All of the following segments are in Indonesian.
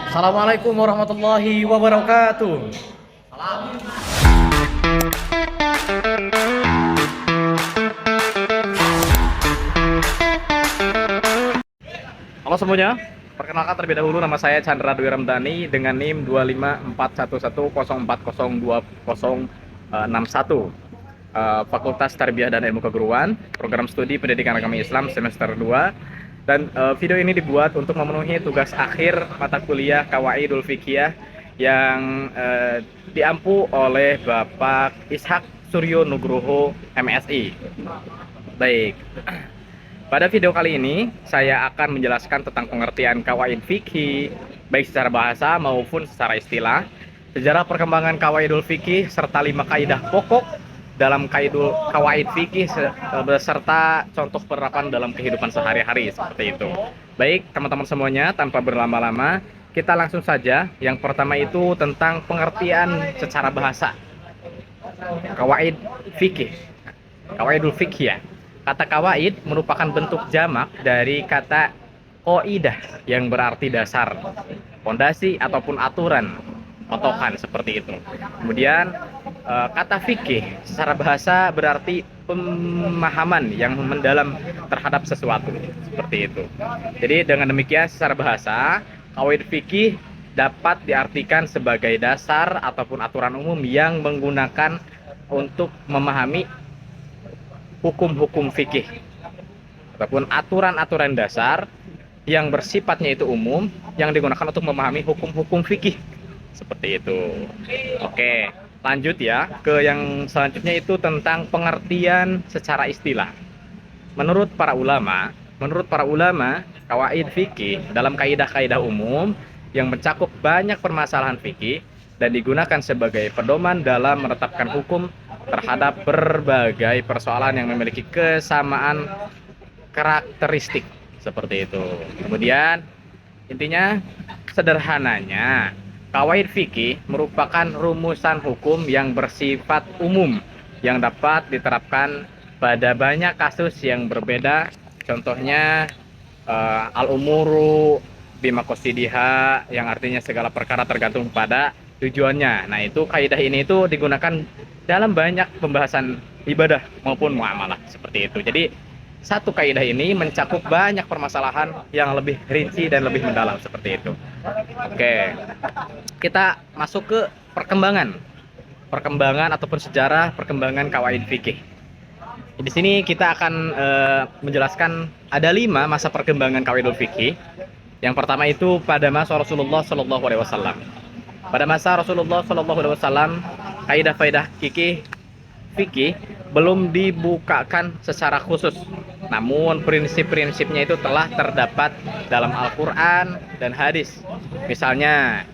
Assalamualaikum warahmatullahi wabarakatuh. Halo semuanya, perkenalkan terlebih dahulu nama saya Chandra Dwi Ramdhani dengan NIM 2541140406061. Fakultas Tarbiyah dan Ilmu Keguruan, Program Studi Pendidikan Agama Islam semester 2. Dan video ini dibuat untuk memenuhi tugas akhir mata kuliah Qawaidul Fiqhiyah yang diampu oleh Bapak Ishak Suryo Nugroho MSI. Baik, pada video kali ini saya akan menjelaskan tentang pengertian kawaid fikih baik secara bahasa maupun secara istilah, sejarah perkembangan kawaidul fikih serta 5 kaidah pokok dalam kawaid fikih beserta contoh penerapan dalam kehidupan sehari-hari seperti itu. Baik, teman-teman semuanya, tanpa berlama-lama, kita langsung saja. Yang pertama itu tentang pengertian secara bahasa. Kawaid fikih. Kawaidul fikih ya. Kata kawaid merupakan bentuk jamak dari kata qaidah yang berarti dasar, fondasi ataupun aturan, patokan seperti itu. Kemudian kata fikih secara bahasa berarti pemahaman yang mendalam terhadap sesuatu seperti itu. Jadi dengan demikian secara bahasa kawaid fikih dapat diartikan sebagai dasar ataupun aturan umum yang menggunakan untuk memahami hukum-hukum fikih ataupun aturan-aturan dasar yang bersifatnya itu umum yang digunakan untuk memahami hukum-hukum fikih seperti itu. Oke, lanjut ya ke yang selanjutnya itu tentang pengertian secara istilah. Menurut para ulama, kawaid fikih dalam kaidah-kaidah umum yang mencakup banyak permasalahan fikih dan digunakan sebagai pedoman dalam menetapkan hukum terhadap berbagai persoalan yang memiliki kesamaan karakteristik seperti itu. Kemudian intinya sederhananya kawaid fikih merupakan rumusan hukum yang bersifat umum yang dapat diterapkan pada banyak kasus yang berbeda. Contohnya al-umuru bimaqasidiha yang artinya segala perkara tergantung pada tujuannya. Nah, itu kaidah ini itu digunakan dalam banyak pembahasan ibadah maupun muamalah seperti itu. Jadi satu kaidah ini mencakup banyak permasalahan yang lebih rinci dan lebih mendalam seperti itu. Oke, kita masuk ke perkembangan ataupun sejarah perkembangan kawaid fikih. Di sini kita akan menjelaskan ada 5 masa perkembangan kawaidul fikih. Yang pertama itu pada masa Rasulullah Shallallahu Alaihi Wasallam. Pada masa Rasulullah Shallallahu Alaihi Wasallam, kaidah-kaidah fikih belum dibukakan secara khusus. Namun prinsip-prinsipnya itu telah terdapat dalam Al-Quran dan hadis. Misalnya,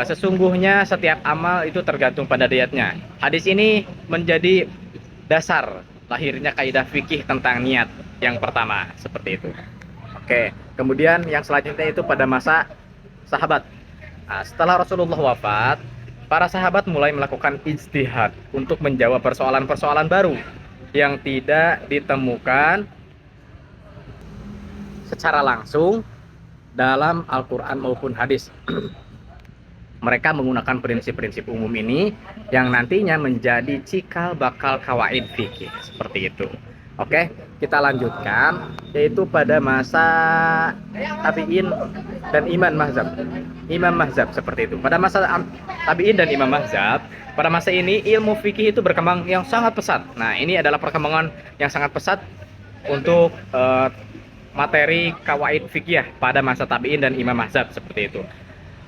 sesungguhnya setiap amal itu tergantung pada niatnya. Hadis ini menjadi dasar lahirnya kaidah fikih tentang niat yang pertama seperti itu. Oke, kemudian yang selanjutnya itu pada masa sahabat. Nah, setelah Rasulullah wafat, para sahabat mulai melakukan ijtihad untuk menjawab persoalan-persoalan baru yang tidak ditemukan secara langsung dalam Al-Quran maupun hadis. Mereka menggunakan prinsip-prinsip umum ini yang nantinya menjadi cikal bakal kawaid fikih seperti itu. Oke, kita lanjutkan yaitu pada masa tabi'in dan imam mazhab seperti itu. Pada masa tabi'in dan imam mazhab, pada masa ini ilmu fikih itu berkembang yang sangat pesat. Nah, ini adalah perkembangan yang sangat pesat untuk materi kawaid fikih pada masa tabi'in dan imam mazhab seperti itu.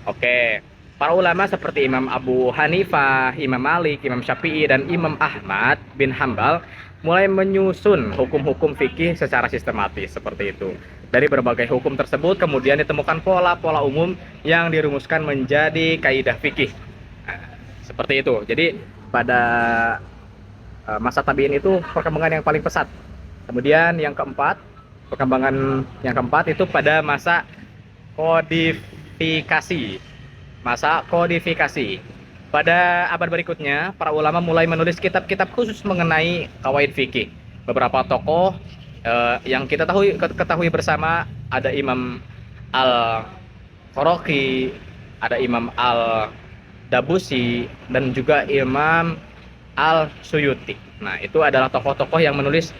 Oke, para ulama seperti Imam Abu Hanifah, Imam Malik, Imam Syafi'i, dan Imam Ahmad bin Hambal mulai menyusun hukum-hukum fikih secara sistematis seperti itu. Dari berbagai hukum tersebut kemudian ditemukan pola-pola umum yang dirumuskan menjadi kaidah fikih. Nah, seperti itu. Jadi pada masa tabi'in itu perkembangan yang paling pesat. Kemudian perkembangan yang keempat itu pada masa kodifikasi. Pada abad berikutnya, para ulama mulai menulis kitab-kitab khusus mengenai kawaid fikih. Beberapa tokoh yang ketahui bersama ada Imam Al-Qaraqi, ada Imam Al-Dabusi, dan juga Imam Al-Suyuti. Nah, itu adalah tokoh-tokoh yang menulis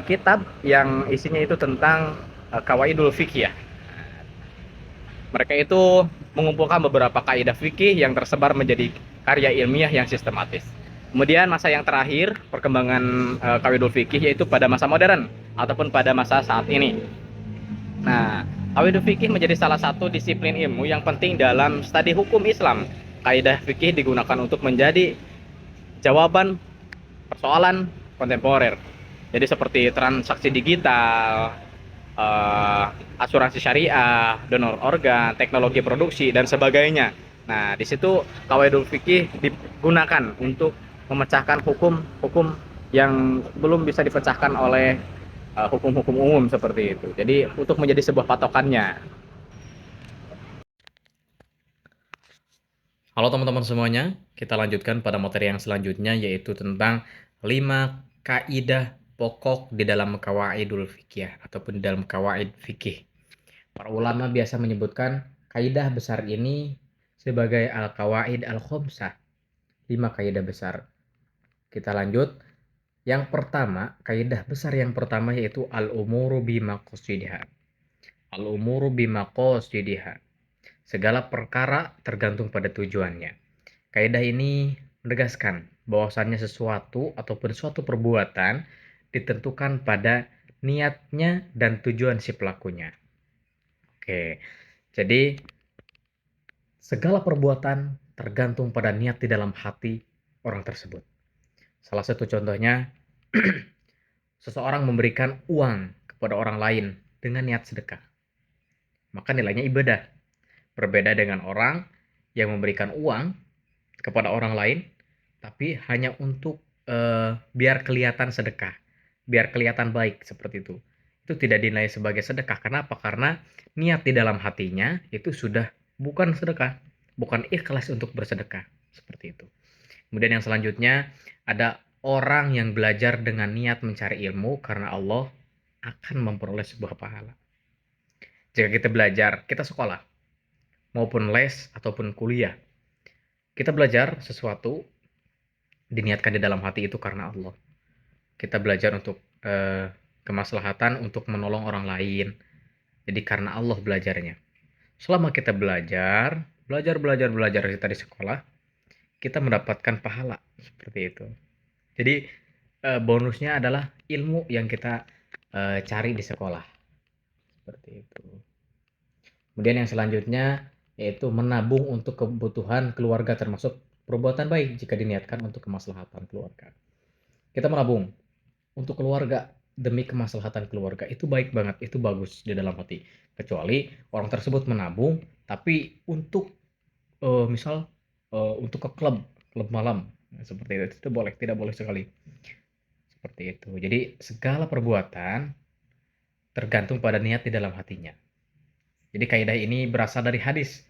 kitab yang isinya itu tentang Qawaidul Fiqh. Mereka itu mengumpulkan beberapa kaidah fikih yang tersebar menjadi karya ilmiah yang sistematis. Kemudian masa yang terakhir perkembangan qawaidul fikih yaitu pada masa modern ataupun pada masa saat ini. Nah, qawaidul fikih menjadi salah satu disiplin ilmu yang penting dalam studi hukum Islam. Kaidah fikih digunakan untuk menjadi jawaban persoalan kontemporer. Jadi seperti transaksi digital, asuransi syariah, donor organ, teknologi produksi dan sebagainya. Nah, di situ kawaidul fikih digunakan untuk memecahkan hukum-hukum yang belum bisa dipecahkan oleh hukum-hukum umum seperti itu. Jadi untuk menjadi sebuah patokannya. Halo teman-teman semuanya, kita lanjutkan pada materi yang selanjutnya yaitu tentang 5 kaidah pokok di dalam qawaidul fikih ataupun di dalam qawaid fikih. Para ulama biasa menyebutkan kaidah besar ini sebagai al-qawaid al-khamsah, 5 kaidah besar. Kita lanjut. Yang pertama, kaidah besar yang pertama yaitu al-umuru bimaqasidiha. Al-umuru bimaqasidiha. Segala perkara tergantung pada tujuannya. Kaidah ini menegaskan bahwasannya sesuatu ataupun suatu perbuatan ditentukan pada niatnya dan tujuan si pelakunya. Oke, jadi segala perbuatan tergantung pada niat di dalam hati orang tersebut. Salah satu contohnya, seseorang memberikan uang kepada orang lain dengan niat sedekah, maka nilainya ibadah. Berbeda dengan orang yang memberikan uang kepada orang lain, tapi hanya untuk biar kelihatan sedekah, biar kelihatan baik seperti itu. Itu tidak dinilai sebagai sedekah. Kenapa? Karena niat di dalam hatinya itu sudah bukan sedekah, bukan ikhlas untuk bersedekah seperti itu. Kemudian yang selanjutnya ada orang yang belajar dengan niat mencari ilmu karena Allah akan memperoleh sebuah pahala. Jika kita belajar, kita sekolah maupun les ataupun kuliah, kita belajar sesuatu diniatkan di dalam hati itu karena Allah. Kita belajar untuk kemaslahatan untuk menolong orang lain. Jadi karena Allah belajarnya. Selama kita belajar kita di sekolah, kita mendapatkan pahala seperti itu. Jadi bonusnya adalah ilmu yang kita cari di sekolah. Seperti itu. Kemudian yang selanjutnya yaitu menabung untuk kebutuhan keluarga termasuk perbuatan baik jika diniatkan untuk kemaslahatan keluarga. Kita menabung untuk keluarga demi kemaslahatan keluarga itu baik banget, itu bagus di dalam hati. Kecuali orang tersebut menabung tapi untuk misal untuk ke klub malam seperti itu boleh, tidak boleh sekali. Seperti itu. Jadi segala perbuatan tergantung pada niat di dalam hatinya. Jadi kaidah ini berasal dari hadis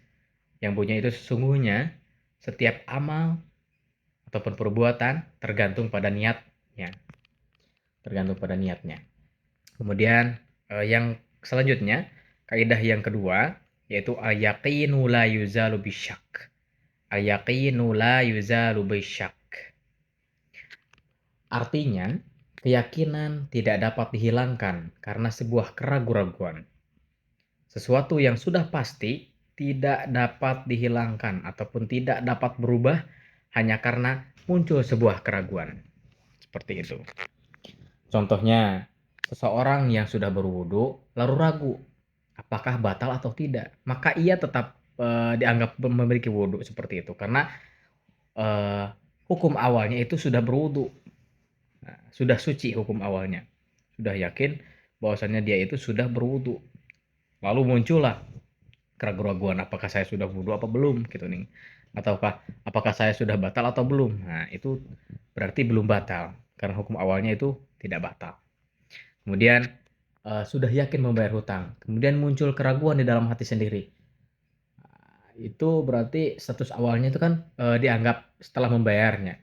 yang bunyinya itu sesungguhnya setiap amal ataupun perbuatan tergantung pada niatnya. Tergantung pada niatnya. Kemudian yang selanjutnya, kaidah yang kedua yaitu al-yaqinu la yuzalu bisyak. Al-yaqinu la yuzalu bisyak. Artinya, keyakinan tidak dapat dihilangkan karena sebuah keraguan-raguan. Sesuatu yang sudah pasti tidak dapat dihilangkan ataupun tidak dapat berubah hanya karena muncul sebuah keraguan. Seperti itu. Contohnya, seseorang yang sudah berwudu lalu ragu apakah batal atau tidak, maka ia tetap dianggap memiliki wudu seperti itu karena hukum awalnya itu sudah berwudu. Nah, sudah suci hukum awalnya. Sudah yakin bahwasannya dia itu sudah berwudu. Lalu muncullah keraguan apakah saya sudah wudu apa belum gitu nih. Ataukah apakah saya sudah batal atau belum. Nah, itu berarti belum batal karena hukum awalnya itu tidak batal. Kemudian sudah yakin membayar hutang, kemudian muncul keraguan di dalam hati sendiri. Itu berarti status awalnya itu kan dianggap setelah membayarnya.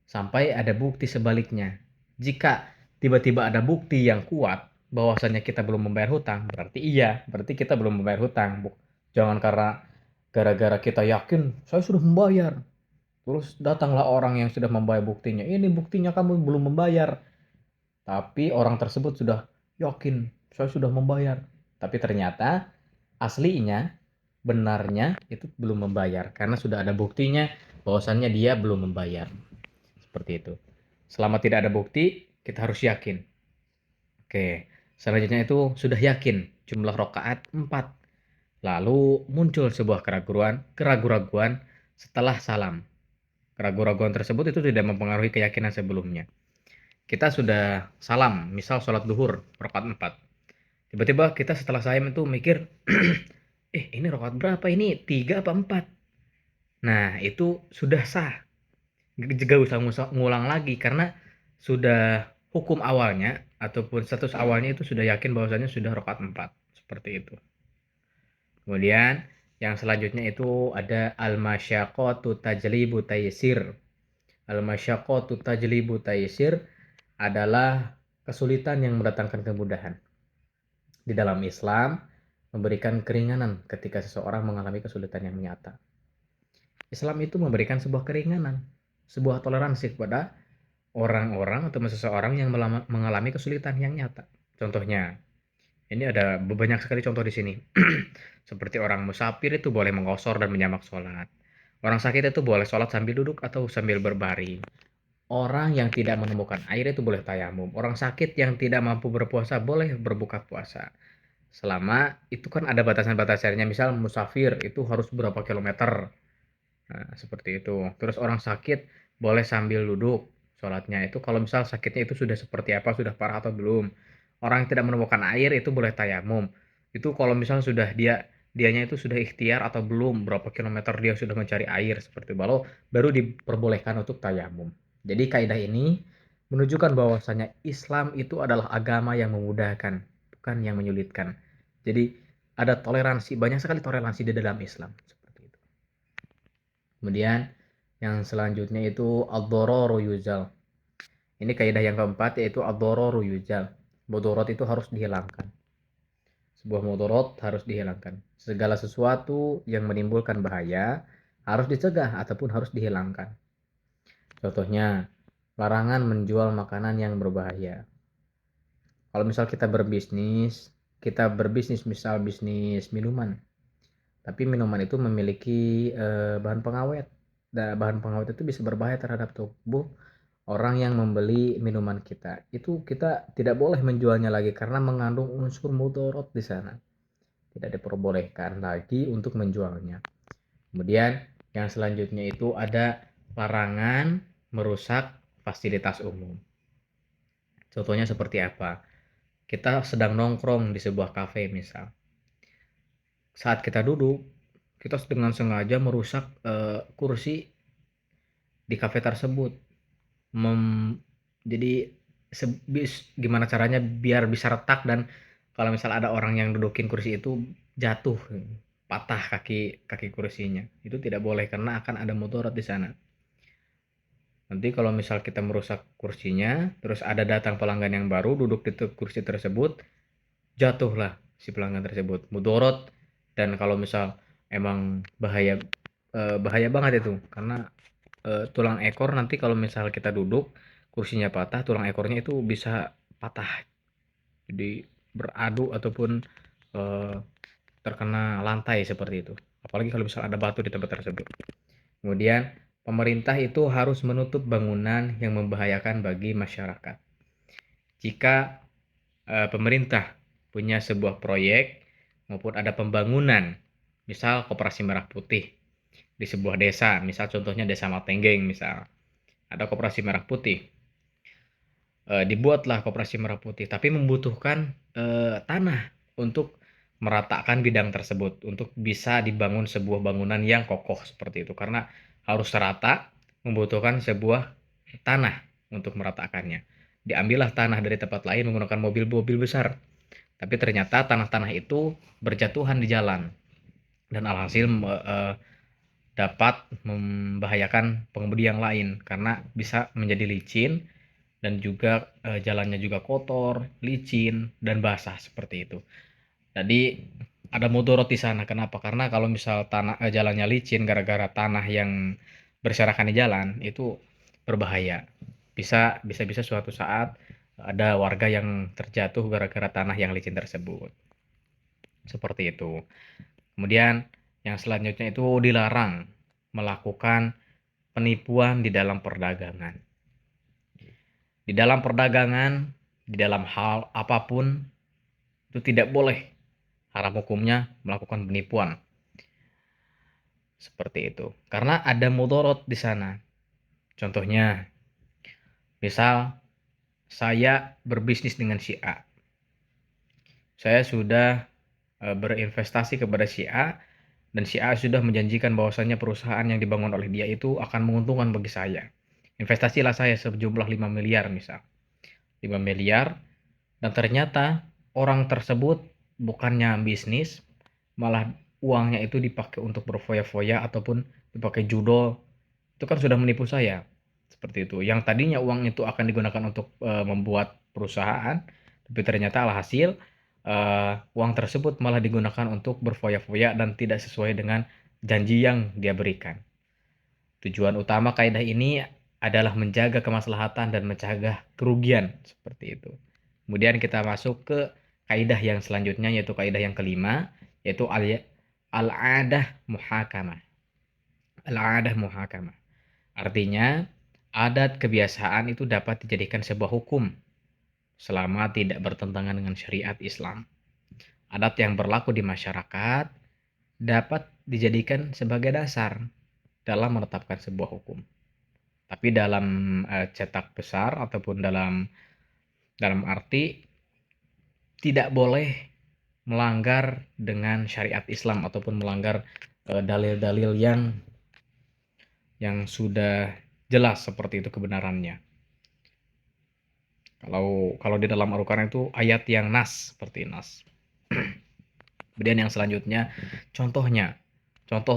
Sampai ada bukti sebaliknya. Jika tiba-tiba ada bukti yang kuat bahwasannya kita belum membayar hutang, berarti iya, berarti kita belum membayar hutang. Jangan karena Gara-gara kita yakin, saya sudah membayar. Terus datanglah orang yang sudah membayar buktinya. Ini buktinya kamu belum membayar. Tapi orang tersebut sudah yakin, saya sudah membayar. Tapi ternyata aslinya, benarnya itu belum membayar. Karena sudah ada buktinya bahwasannya dia belum membayar. Seperti itu. Selama tidak ada bukti, kita harus yakin. Oke, selanjutnya itu sudah yakin jumlah rakaat 4. Lalu muncul sebuah keraguan-keraguan setelah salam. Keraguan-keraguan tersebut itu tidak mempengaruhi keyakinan sebelumnya. Kita sudah salam, misal sholat duhur, rakaat 4. Tiba-tiba kita setelah salam itu mikir, ini rakaat berapa ini? 3 apa 4? Nah, itu sudah sah. Gak usah ngulang lagi karena sudah hukum awalnya ataupun status awalnya itu sudah yakin bahwasanya sudah rakaat 4. Seperti itu. Kemudian yang selanjutnya itu ada al-masyaqqatu tajlibu taysir. Al-masyaqqatu tajlibu taysir adalah kesulitan yang mendatangkan kemudahan. Di dalam Islam memberikan keringanan ketika seseorang mengalami kesulitan yang nyata. Islam itu memberikan sebuah keringanan, sebuah toleransi kepada orang-orang atau seseorang yang mengalami kesulitan yang nyata. Contohnya, ini ada banyak sekali contoh di sini. Seperti orang musafir itu boleh menggosor dan menyamak sholat. Orang sakit itu boleh sholat sambil duduk atau sambil berbaring. Orang yang tidak menemukan air itu boleh tayamum. Orang sakit yang tidak mampu berpuasa boleh berbuka puasa. Selama itu kan ada batasan-batasannya. Misal musafir itu harus berapa kilometer. Nah, seperti itu. Terus orang sakit boleh sambil duduk sholatnya. Itu kalau misal sakitnya itu sudah seperti apa, sudah parah atau belum. Orang yang tidak menemukan air itu boleh tayamum. Itu kalau misal sudah dianya itu sudah ikhtiar atau belum, berapa kilometer dia sudah mencari air seperti baru diperbolehkan untuk tayamum. Jadi kaidah ini menunjukkan bahwasanya Islam itu adalah agama yang memudahkan, bukan yang menyulitkan. Jadi ada toleransi, banyak sekali toleransi di dalam Islam. Kemudian yang selanjutnya itu ad-dhararu yuzal. Ini kaidah yang keempat yaitu ad-dhararu yuzal. Mudarat itu harus dihilangkan. Sebuah mudarat harus dihilangkan. Segala sesuatu yang menimbulkan bahaya harus dicegah ataupun harus dihilangkan. Contohnya, larangan menjual makanan yang berbahaya. Kalau misal kita berbisnis misal bisnis minuman. Tapi minuman itu memiliki bahan pengawet. Dan bahan pengawet itu bisa berbahaya terhadap tubuh orang yang membeli minuman kita. Itu kita tidak boleh menjualnya lagi karena mengandung unsur mudarat di sana. Tidak diperbolehkan lagi untuk menjualnya. Kemudian yang selanjutnya itu ada larangan merusak fasilitas umum. Contohnya seperti apa? Kita sedang nongkrong di sebuah kafe misal. Saat kita duduk, kita dengan sengaja merusak kursi di kafe tersebut. Jadi gimana caranya biar bisa retak dan kalau misal ada orang yang dudukin kursi itu jatuh, patah kaki kaki kursinya. Itu tidak boleh karena akan ada mudarat di sana. Nanti kalau misal kita merusak kursinya, terus ada datang pelanggan yang baru duduk di kursi tersebut, jatuhlah si pelanggan tersebut. Mudarat dan kalau misal emang bahaya banget itu karena tulang ekor nanti kalau misal kita duduk kursinya patah, tulang ekornya itu bisa patah. Jadi beradu ataupun eh, terkena lantai seperti itu. Apalagi kalau misal ada batu di tempat tersebut. Kemudian pemerintah itu harus menutup bangunan yang membahayakan bagi masyarakat. Jika pemerintah punya sebuah proyek maupun ada pembangunan, misal Koperasi Merah Putih di sebuah desa, misal contohnya Desa Matenggeng misal, ada Koperasi Merah Putih. Dibuatlah Koperasi Merah Putih, tapi membutuhkan tanah untuk meratakan bidang tersebut untuk bisa dibangun sebuah bangunan yang kokoh seperti itu karena harus rata membutuhkan sebuah tanah untuk meratakannya. Diambillah tanah dari tempat lain menggunakan mobil-mobil besar, tapi ternyata tanah-tanah itu berjatuhan di jalan dan alhasil dapat membahayakan pengemudi yang lain karena bisa menjadi licin dan juga jalannya juga kotor, licin dan basah seperti itu. Jadi ada mudarat di sana. Kenapa? Karena kalau misal jalannya licin gara-gara tanah yang berserakan di jalan itu berbahaya. Bisa suatu saat ada warga yang terjatuh gara-gara tanah yang licin tersebut. Seperti itu. Kemudian yang selanjutnya itu dilarang melakukan penipuan di dalam perdagangan. Di dalam perdagangan, di dalam hal apapun itu tidak boleh, haram hukumnya melakukan penipuan. Seperti itu. Karena ada mudarat di sana. Contohnya, misal saya berbisnis dengan si A. Saya sudah berinvestasi kepada si A dan si A sudah menjanjikan bahwasannya perusahaan yang dibangun oleh dia itu akan menguntungkan bagi saya. Investasilah saya sejumlah 5 miliar misal. 5 miliar dan ternyata orang tersebut bukannya bisnis, malah uangnya itu dipakai untuk berfoya-foya ataupun dipakai judol. Itu kan sudah menipu saya. Seperti itu. Yang tadinya uang itu akan digunakan untuk membuat perusahaan, tapi ternyata alhasil uang tersebut malah digunakan untuk berfoya-foya dan tidak sesuai dengan janji yang dia berikan. Tujuan utama kaidah ini adalah menjaga kemaslahatan dan mencegah kerugian, seperti itu. Kemudian kita masuk ke kaidah yang selanjutnya, yaitu kaidah yang kelima, yaitu al-adah muhakamah. Al-adah muhakamah. Artinya, adat kebiasaan itu dapat dijadikan sebuah hukum selama tidak bertentangan dengan syariat Islam. Adat yang berlaku di masyarakat dapat dijadikan sebagai dasar dalam menetapkan sebuah hukum. Tapi dalam cetak besar ataupun dalam arti tidak boleh melanggar dengan syariat Islam ataupun melanggar dalil-dalil yang sudah jelas seperti itu kebenarannya. Kalau di dalam Al-Qur'an itu ayat yang nas, seperti nas. Kemudian yang selanjutnya contoh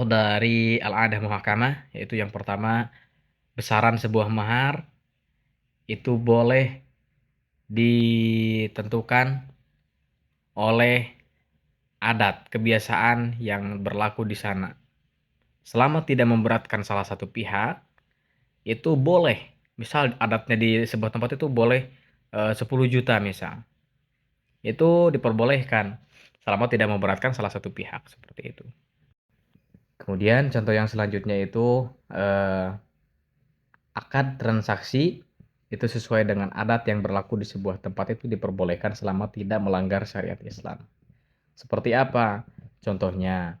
dari al-adah muhakamah, yaitu yang pertama, besaran sebuah mahar itu boleh ditentukan oleh adat kebiasaan yang berlaku di sana. Selama tidak memberatkan salah satu pihak, itu boleh. Misal adatnya di sebuah tempat itu boleh 10 juta misal. Itu diperbolehkan selama tidak memberatkan salah satu pihak, seperti itu. Kemudian contoh yang selanjutnya itu akad transaksi itu sesuai dengan adat yang berlaku di sebuah tempat itu diperbolehkan selama tidak melanggar syariat Islam. Seperti apa? Contohnya,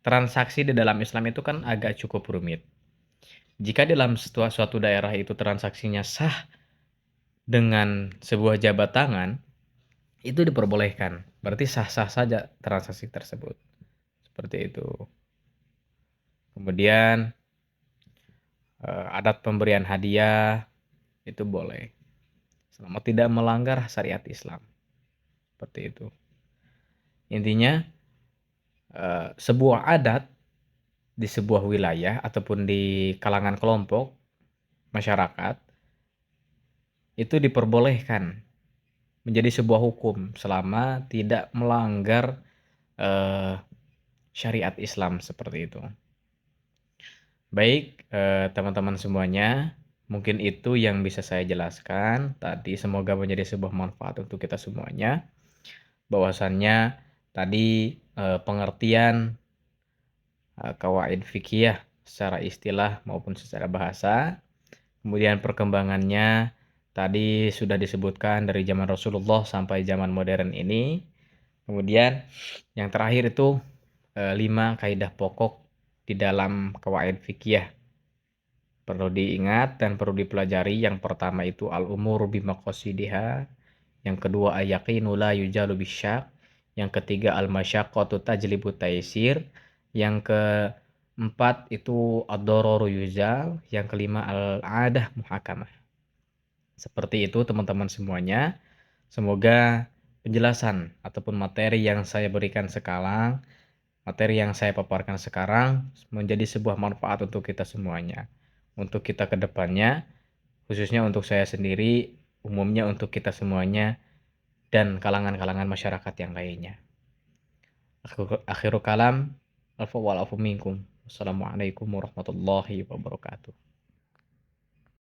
transaksi di dalam Islam itu kan agak cukup rumit. Jika dalam suatu daerah itu transaksinya sah dengan sebuah jabat tangan, itu diperbolehkan. Berarti sah-sah saja transaksi tersebut. Seperti itu. Kemudian adat pemberian hadiah itu boleh. Selama tidak melanggar syariat Islam. Seperti itu. Intinya sebuah adat di sebuah wilayah ataupun di kalangan kelompok masyarakat itu diperbolehkan menjadi sebuah hukum selama tidak melanggar syariat Islam, seperti itu. Baik, teman-teman semuanya, mungkin itu yang bisa saya jelaskan tadi. Semoga menjadi sebuah manfaat untuk kita semuanya. Bahwasannya tadi pengertian qawaid fikih secara istilah maupun secara bahasa. Kemudian perkembangannya tadi sudah disebutkan dari zaman Rasulullah sampai zaman modern ini. Kemudian yang terakhir itu 5 kaidah pokok di dalam qawaid fikih. Perlu diingat dan perlu dipelajari. Yang pertama itu al-umur bimaqasidiha. Yang kedua al-yaqinu la yujalu bisyak. Yang ketiga al-masyaqqatu tajlibu taysir. Yang keempat itu ad-dararu yuzal. Yang kelima al-adah muhakamah. Seperti itu teman-teman semuanya. Semoga penjelasan ataupun materi yang saya berikan sekarang, materi yang saya paparkan sekarang menjadi sebuah manfaat untuk kita semuanya. Untuk kita ke depannya, khususnya untuk saya sendiri, umumnya untuk kita semuanya, dan kalangan-kalangan masyarakat yang lainnya. Akhirul kalam, alfa wal afu minkum. Wassalamualaikum warahmatullahi wabarakatuh.